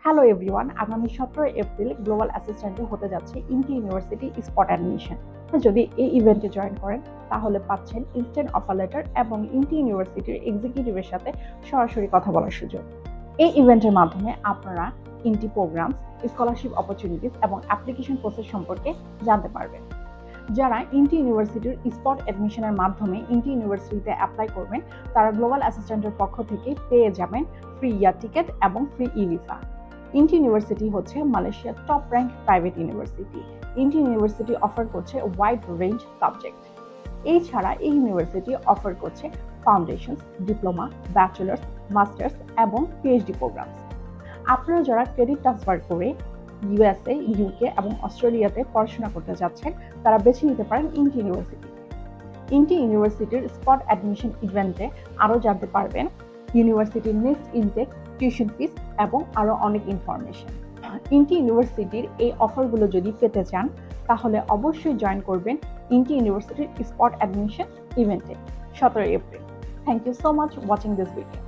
Hello everyone, আগামী 17 April global অ্যাসিস্ট্যান্টে হতে যাচ্ছে ইনটি ইউনিভার্সিটি স্পট অ্যাডমিশন। যদি এই ইভেন্টে জয়েন করেন তাহলে পাচ্ছেন ইনস্ট্যান্ট অফার লেটার এবং ইনটি ইউনিভার্সিটির এক্সিকিউটিভের সাথে সরাসরি কথা বলার সুযোগ। এই ইভেন্টের মাধ্যমে আপনারা ইনটি প্রোগ্রামস, স্কলারশিপ অপরচুনিটিস এবং অ্যাপ্লিকেশন প্রসেস সম্পর্কে জানতে পারবেন। যারা ইনটি ইউনিভার্সিটির স্পট অ্যাডমিশনের মাধ্যমে ইনটি ইউনিভার্সিটিতে অ্যাপ্লাই করবেন তারা গ্লোবাল অ্যাসিস্ট্যান্টের পক্ষ থেকে পেয়ে যাবেন ফ্রি ইয়ার টিকেট এবং free e visa. INTI university হচ্ছে মালয়েশিয়ার top rank private university. INTI university offer করছে ওয়াইড রেঞ্জ সাবজেক্ট। এছাড়া এই ইউনিভার্সিটি অফার করছে ফাউন্ডেশনস, ডিপ্লোমা, ব্যাচেলার্স, মাস্টার্স এবং পিএইচডি প্রোগ্রামস। আপনারা যারা ক্রেডিট ট্রান্সফার করে ইউএসএ, ইউকে এবং অস্ট্রেলিয়াতে পড়াশোনা করতে যাচ্ছেন তারা বেছে নিতে পারেন ইনটি ইউনিভার্সিটি। ইনটি ইউনিভার্সিটির স্পট অ্যাডমিশন ইভেন্টে আরও জানতে পারবেন ইউনিভার্সিটির নেক্সট ইনটেক, টিউশন ফিস এবং আরও অনেক ইনফরমেশন। ইনটি ইউনিভার্সিটির এই অফারগুলো যদি পেতে চান তাহলে অবশ্যই জয়েন করবেন ইনটি ইউনিভার্সিটির স্পট অ্যাডমিশন ইভেন্টে 17 April. Thank you so much watching this video.